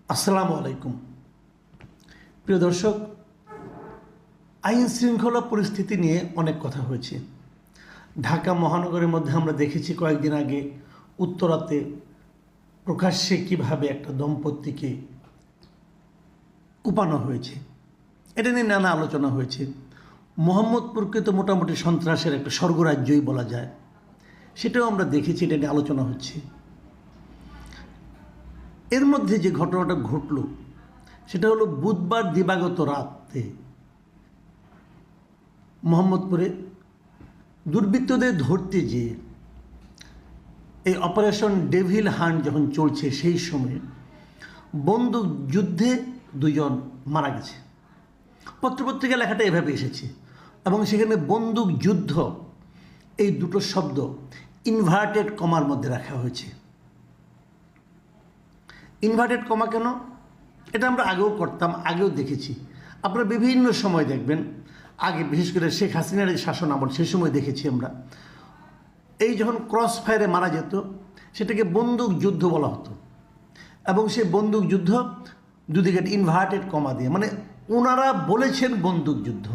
আসসালামু আলাইকুম। প্রিয় দর্শক, আইন শৃঙ্খলা পরিস্থিতি নিয়ে অনেক কথা হয়েছে। ঢাকা মহানগরের মধ্যে আমরা দেখেছি কয়েকদিন আগে উত্তরাতে প্রকাশ্যে কিভাবে একটা দম্পতিকে কুপানো হয়েছে। এটা নিয়ে নানা আলোচনা হয়েছে। মোহাম্মদপুরকে তো মোটামুটি সন্ত্রাসের একটা স্বর্গরাজ্যই বলা যায়, সেটাও আমরা দেখেছি, এটা নিয়ে আলোচনা হচ্ছে। এর মধ্যে যে ঘটনাটা ঘটল সেটা হলো বুধবার দিবাগত রাতে মোহাম্মদপুরে দুর্বৃত্তদের ধরতে যেয়ে এই অপারেশন ডেভিল হান্ট যখন চলছে সেই সময়ে বন্দুক যুদ্ধে দুজন মারা গেছে। পত্রপত্রিকা লেখাটা এভাবে এসেছে এবং সেখানে বন্দুক যুদ্ধ এই দুটো শব্দ ইনভার্টেড কমার মধ্যে রাখা হয়েছে। ইনভার্টেড কমা কেন? এটা আমরা আগেও করতাম, আগেও দেখেছি। আপনারা বিভিন্ন সময় দেখবেন, আগে বিশেষ করে শেখ হাসিনার শাসন আমল, সেই সময় দেখেছি আমরা, এই যখন ক্রস ফায়ারে মারা যেত সেটাকে বন্দুক যুদ্ধ বলা হতো এবং সেই বন্দুক যুদ্ধ দুদিকে ইনভার্টেড কমা দিয়ে, মানে ওনারা বলেছেন বন্দুক যুদ্ধ।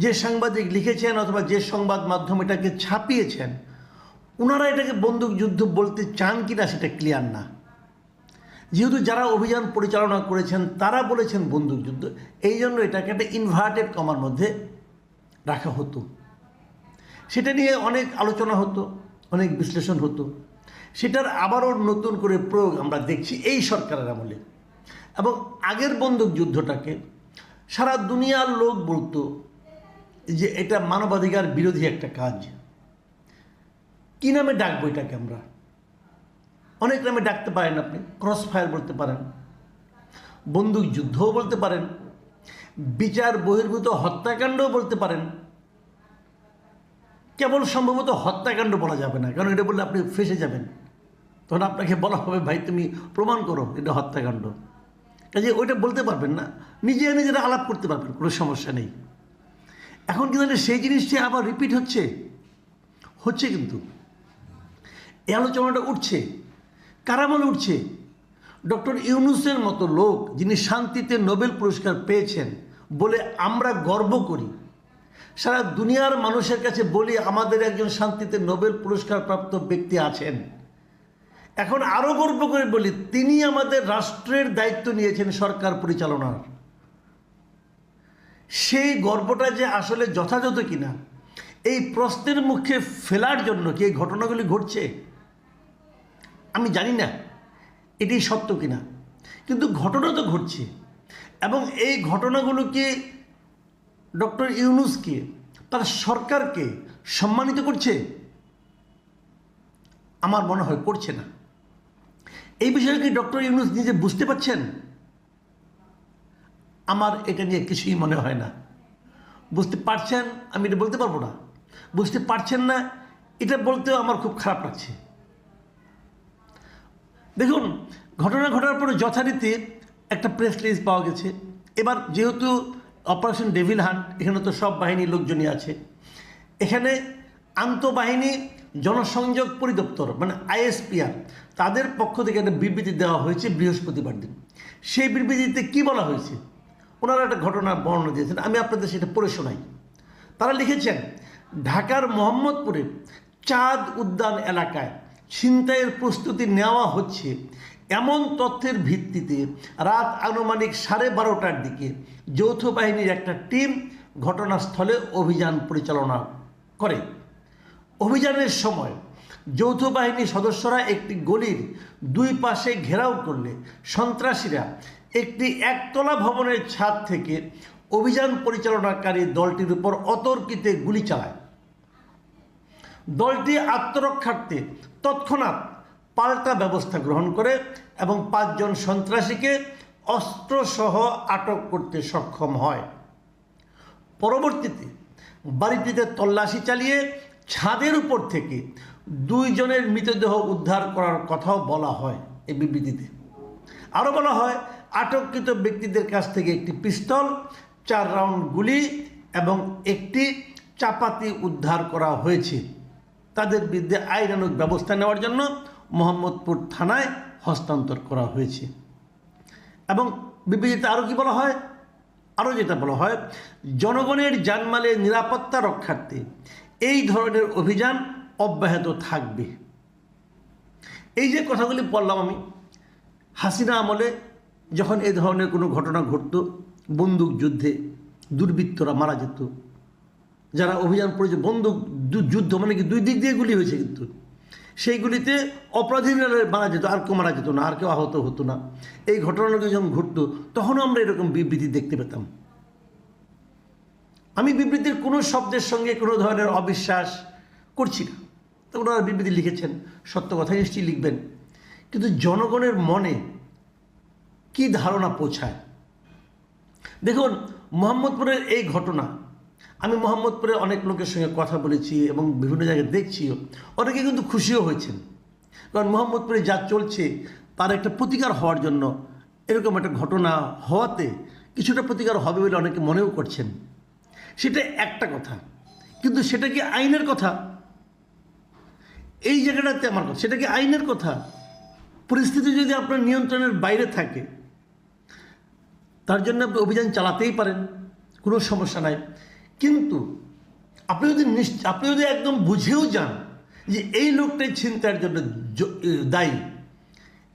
যে সাংবাদিক লিখেছেন অথবা যে সংবাদ মাধ্যম এটাকে ছাপিয়েছেন, ওনারা এটাকে বন্দুক যুদ্ধ বলতে চান কিনা সেটা ক্লিয়ার না। যেহেতু যারা অভিযান পরিচালনা করেছেন তারা বলেছেন বন্দুক যুদ্ধ, এই জন্য এটাকে একটা ইনভার্টেড কমার মধ্যে রাখা হতো। সেটা নিয়ে অনেক আলোচনা হতো, অনেক বিশ্লেষণ হতো। সেটার আবারও নতুন করে প্রয়োগ আমরা দেখছি এই সরকারের আমলে। এবং আগের বন্দুক যুদ্ধটাকে সারা দুনিয়ার লোক বলতো যে এটা মানবাধিকার বিরোধী একটা কাজ। কী নামে ডাকবো এটাকে? আমরা অনেক নামে ডাকতে পারেন। আপনি ক্রস ফায়ার বলতে পারেন, বন্দুক যুদ্ধও বলতে পারেন, বিচার বহির্ভূত হত্যাকাণ্ডও বলতে পারেন। কেবল সম্ভবত হত্যাকাণ্ড বলা যাবে না, কারণ এটা বললে আপনি ফেঁসে যাবেন। তখন আপনাকে বলা হবে ভাই তুমি প্রমাণ করো এটা হত্যাকাণ্ড। কাজে ওইটা বলতে পারবেন না, নিজেরা আলাপ করতে পারবেন, কোনো সমস্যা নেই। এখন কিন্তু সেই জিনিসটি আবার রিপিট হচ্ছে কিন্তু এই আলোচনাটা উঠছে। কারা বলে উঠছে? ডক্টর ইউনূসের মতো লোক, যিনি শান্তিতে নোবেল পুরস্কার পেয়েছেন বলে আমরা গর্ব করি, সারা দুনিয়ার মানুষের কাছে বলি আমাদের একজন শান্তিতে নোবেল পুরস্কার প্রাপ্ত ব্যক্তি আছেন। এখন আরও গর্ব করে বলি তিনি আমাদের রাষ্ট্রের দায়িত্ব নিয়েছেন সরকার পরিচালনার। সেই গর্বটা যে আসলে যথাযথ কিনা এই প্রশ্নের মুখে ফেলার জন্য কি এই ঘটনাগুলি ঘটছে আমি জানি না এটি সত্য কিনা, কিন্তু ঘটনা তো ঘটছে। এবং এই ঘটনাগুলোকে ডক্টর ইউনূসকে, তার সরকারকে সম্মানিত করছে? আমার মনে হয় করছে না। এই বিষয়ে কি ডক্টর ইউনূস নিজে বুঝতে পারছেন? আমার এটা নিয়ে কিছুই মনে হয় না। বুঝতে পারছেন আমি এটা বলতে পারবো না, বুঝতে পারছেন না এটা বলতেও আমার খুব খারাপ লাগছে। দেখুন, ঘটনা ঘটার পরে যথারীতি একটা প্রেস রিলিজ পাওয়া গেছে। এবার যেহেতু অপারেশন ডেভিল হান্ট, এখানে তো সব বাহিনীর লোকজনই আছে। এখানে আন্তঃবাহিনী জনসংযোগ পরিদপ্তর মানে আইএসপিআর, তাদের পক্ষ থেকে একটা বিবৃতি দেওয়া হয়েছে বৃহস্পতিবার দিন। সেই বিবৃতিতে কি বলা হয়েছে? ওনারা একটা ঘটনা বর্ণনা দিয়েছেন, আমি আপনাদের সেটা পড়ে শোনাই। তারা লিখেছেন, ঢাকার মোহাম্মদপুরে চাঁদ উদ্যান এলাকায় ছিনতাইয়ের প্রস্তুতি নেওয়া হচ্ছে এমন তথ্যের ভিত্তিতে রাত আনুমানিক 12:30টার দিকে যৌথ বাহিনীর একটা টিম ঘটনাস্থলে অভিযান পরিচালনা করে। অভিযানের সময় যৌথ বাহিনীর সদস্যরা একটি গলির দুই পাশে ঘেরাও করলে সন্ত্রাসীরা একটি একতলা ভবনের ছাদ থেকে অভিযান পরিচালনাকারী দলটির উপর অতর্কিতে গুলি চালায়। দলটি আত্মরক্ষার্থে তৎক্ষণাৎ পাল্টা ব্যবস্থা গ্রহণ করে এবং 5 জন সন্ত্রাসীকে অস্ত্রসহ আটক করতে সক্ষম হয়। পরবর্তীতে বাড়িটিতে তল্লাশি চালিয়ে ছাদের উপর থেকে 2 জনের মৃতদেহ উদ্ধার করার কথাও বলা হয় এই বিবৃতিতে। আরও বলা হয় আটককৃত ব্যক্তিদের কাছ থেকে একটি পিস্তল, 4 রাউন্ড গুলি এবং একটি চাপাতি উদ্ধার করা হয়েছে। তাদের বিরুদ্ধে আইনানুগ ব্যবস্থা নেওয়ার জন্য মোহাম্মদপুর থানায় হস্তান্তর করা হয়েছে। এবং বিবৃতিতে আরও কি বলা হয়, আরও যেটা বলা হয়, জনগণের জানমালের নিরাপত্তা রক্ষার্থে এই ধরনের অভিযান অব্যাহত থাকবে। এই যে কথাগুলি বললাম আমি, হাসিনা আমলে যখন এই ধরনের কোনো ঘটনা ঘটত, বন্দুক যুদ্ধে দুর্বৃত্তরা মারা যেত, যারা অভিযান পড়েছে বন্দুক যুদ্ধ মানে কি দুই দিক দিয়ে গুলি হয়েছে, কিন্তু সেইগুলিতে অপরাধীরা মারা যেত, আর কেউ মারা যেত না, আর কেউ আহত হতো না। এই ঘটনাগুলো যখন ঘটতো তখনও আমরা এরকম বিবৃতি দেখতে পেতাম। আমি বিবৃতির কোনো শব্দের সঙ্গে কোনো ধরনের অবিশ্বাস করছি না, তো ওনারা বিবৃতি লিখেছেন, সত্য কথাই নিশ্চয়ই লিখবেন, কিন্তু জনগণের মনে কি ধারণা পৌঁছায়। দেখুন, মোহাম্মদপুরের এই ঘটনা, আমি মোহাম্মদপুরে অনেক লোকের সঙ্গে কথা বলেছি এবং বিভিন্ন জায়গায় দেখছিও, অনেকে কিন্তু খুশিও হয়েছেন, কারণ মোহাম্মদপুরে যা চলছে তার একটা প্রতিকার হওয়ার জন্য এরকম একটা ঘটনা হওয়াতে কিছুটা প্রতিকার হবে বলে অনেকে মনেও করছেন। সেটা একটা কথা, কিন্তু সেটা কি আইনের কথা? এই জায়গাটাতে আমার কথা, সেটা কি আইনের কথা? পরিস্থিতি যদি আপনার নিয়ন্ত্রণের বাইরে থাকে তার জন্য আপনি অভিযান চালাতেই পারেন, কোনো সমস্যা নাই। কিন্তু আপনি যদি একদম বুঝেও যান যে এই লোকটাই ছিনতাইয়ের জন্য দায়ী,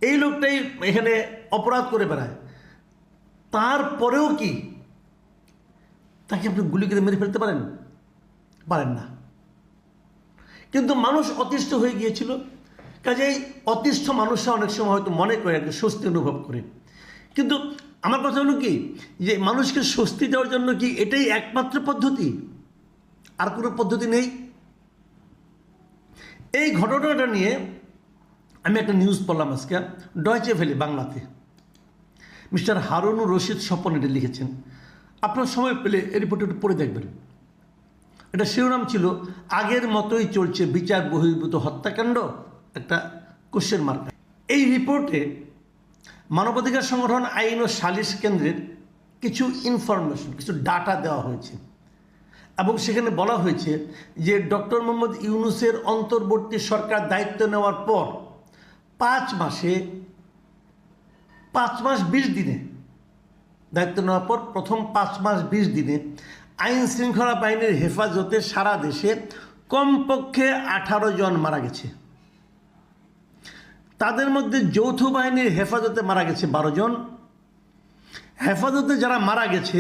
এই লোকটাই এখানে অপরাধ করে বেড়ায়, তারপরেও কি তাকে আপনি গুলি করে মেরে ফেলতে পারেন? পারেন না। কিন্তু মানুষ অতিষ্ঠ হয়ে গিয়েছিল, কাজেই অতিষ্ঠ মানুষরা অনেক সময় হয়তো মনে করে একটা স্বস্তি অনুভব করে। কিন্তু আমার কথা হলো কি, যে মানুষকে স্বস্তি দেওয়ার জন্য কি এটাই একমাত্র পদ্ধতি? আর কোনো পদ্ধতি নেই? এই ঘটনাটা নিয়ে আমি একটা নিউজ পড়লাম আজকে, ডয়চে ভেলে বাংলাতে। মিস্টার হারুনুর রশিদ স্বপন এটা লিখেছেন, আপনার সময় পেলে এই রিপোর্টটা একটু পড়ে দেখবেন। এটা শিরোনাম ছিল, আগের মতোই চলছে বিচার বহির্ভূত হত্যাকাণ্ড, একটা কোশ্চেন মার্ক। এই রিপোর্টে মানবাধিকার সংগঠন আইন ও সালিশ কেন্দ্রের কিছু ইনফরমেশন, কিছু ডাটা দেওয়া হয়েছে এবং সেখানে বলা হয়েছে যে ডক্টর মোহাম্মদ ইউনূসের অন্তর্বর্তী সরকার দায়িত্ব নেওয়ার পর 5 মাস 20 দিনে, দায়িত্ব নেওয়ার পর প্রথম 5 মাস 20 দিনে আইন শৃঙ্খলা বাহিনীর হেফাজতে সারা দেশে কমপক্ষে 18 জন মারা গেছে। তাদের মধ্যে যৌথ বাহিনীর হেফাজতে মারা গেছে 12 জন। হেফাজতে যারা মারা গেছে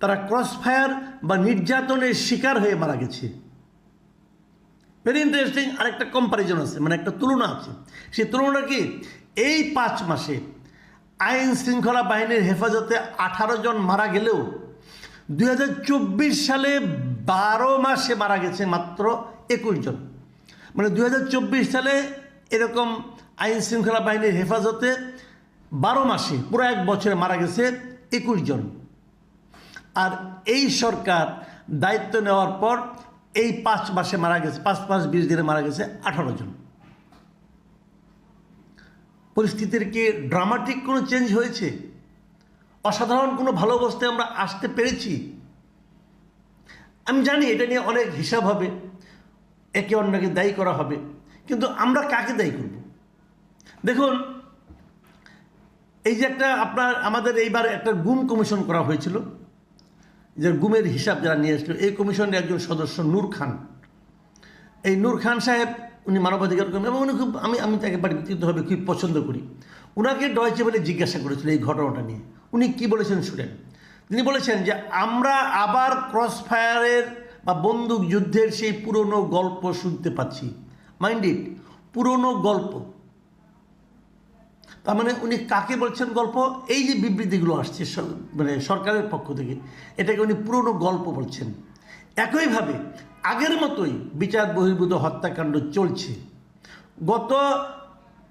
তারা ক্রসফায়ার বা নির্যাতনের শিকার হয়ে মারা গেছে। Very interesting. আরেকটা কম্পারিজন আছে, মানে একটা তুলনা আছে। সেই তুলনা কি, এই 5 মাসে আইন শৃঙ্খলা বাহিনীর হেফাজতে 18 জন মারা গেলেও 2024 সালে 12 মাসে মারা গেছে মাত্র 21 জন। মানে 2024 সালে এরকম আইন শৃঙ্খলা বাহিনীর হেফাজতে 12 মাসে, পুরো 1 বছরে মারা গেছে 21 জন। আর এই সরকার দায়িত্ব নেওয়ার পর এই 5 মাসে মারা গেছে, 5 মাস 20 দিনে মারা গেছে 18 জন। পরিস্থিতির কি ড্রামাটিক কোনো চেঞ্জ হয়েছে? অসাধারণ কোনো ভালো অবস্থায় আমরা আসতে পেরেছি? আমি জানি এটা নিয়ে অনেক হিসাব হবে, একে অন্যকে দায়ী করা হবে, কিন্তু আমরা কাকে দায়ী করব? দেখুন, এই যে আমাদের এইবার একটা গুম কমিশন করা হয়েছিল, যে গুমের হিসাব যারা নিয়ে এসেছিল, এই কমিশনের একজন সদস্য নূর খান। এই নূর খান সাহেব, উনি মানবাধিকার কর্মী এবং উনি খুব, আমি তাকে ব্যক্তিগতভাবে খুব পছন্দ করি। ওনাকে ডয়চে ভেলে জিজ্ঞাসা করেছিল এই ঘটনাটা নিয়ে। উনি কি বলেছেন শুনেন। তিনি বলেছেন যে আমরা আবার ক্রসফায়ারের বা বন্দুক যুদ্ধের সেই পুরনো গল্প শুনতে পাচ্ছি। মাইন্ড ইট, পুরনো গল্প। তার মানে উনি কাকে বলছেন গল্প? এই যে বিবৃতিগুলো আসছে মানে সরকারের পক্ষ থেকে, এটাকে উনি পুরনো গল্প বলছেন। একইভাবে আগের মতোই বিচার বহির্ভূত হত্যাকাণ্ড চলছে। গত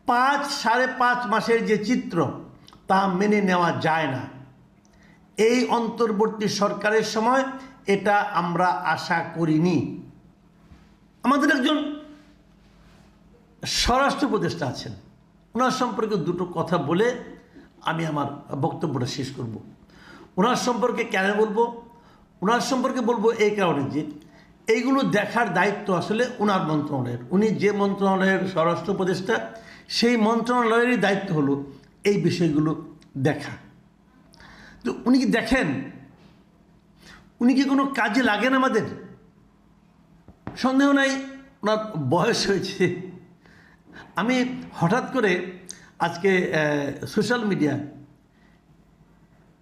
5-5.5 মাসের যে চিত্র, তা মেনে নেওয়া যায় না। এই অন্তর্বর্তী সরকারের সময় এটা আমরা আশা করিনি। আমাদের একজন স্বরাষ্ট্র উপদেষ্টা আছেন, ওনার সম্পর্কে দুটো কথা বলে আমি আমার বক্তব্যটা শেষ করব। ওনার সম্পর্কে কেন বলবো? ওনার সম্পর্কে বলবো এই কারণে যে এইগুলো দেখার দায়িত্ব আসলে ওনার মন্ত্রণালয়ের। উনি যে মন্ত্রণালয়ের স্বরাষ্ট্র উপদেষ্টা, সেই মন্ত্রণালয়েরই দায়িত্ব হলো এই বিষয়গুলো দেখা। তো উনি কি দেখেন, উনি কি কোনো কাজে লাগেন আমাদের? সন্দেহ নাই ওনার বয়স হয়েছে। আমি হঠাৎ করে আজকে সোশ্যাল মিডিয়া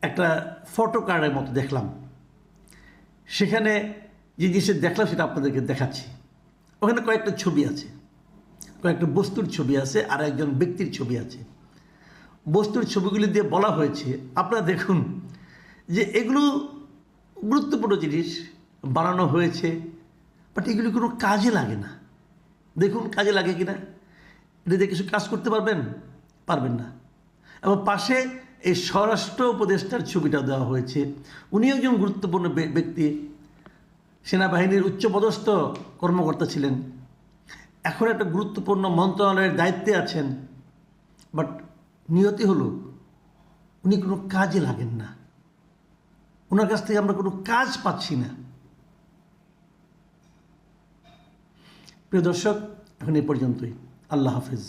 একটা ফটো কার্ডের মতো দেখলাম, সেখানে যে জিনিসটা দেখলাম সেটা আপনাদেরকে দেখাচ্ছি। ওখানে কয়েকটা ছবি আছে, কয়েকটা বস্তুর ছবি আছে, আর একজন ব্যক্তির ছবি আছে। বস্তুর ছবিগুলি দিয়ে বলা হয়েছে, আপনারা দেখুন যে এগুলো গুরুত্বপূর্ণ জিনিস বানানো হয়েছে, বাট এগুলি কোনো কাজে লাগে না। দেখুন কাজে লাগে কিনা, এটা দিয়ে কিছু কাজ করতে পারবেন? পারবেন না। এবং পাশে এই স্বরাষ্ট্র উপদেষ্টার ছবিটা দেওয়া হয়েছে। উনি একজন গুরুত্বপূর্ণ ব্যক্তি, সেনাবাহিনীর উচ্চপদস্থ কর্মকর্তা ছিলেন, এখন একটা গুরুত্বপূর্ণ মন্ত্রণালয়ের দায়িত্বে আছেন, বাট নিয়তি হলো উনি কোনো কাজে লাগেন না। ওনার কাছ থেকে আমরা কোনো কাজ পাচ্ছি না। প্রিয় দর্শক, এখন এই পর্যন্তই। আল্লাহ হাফিজ।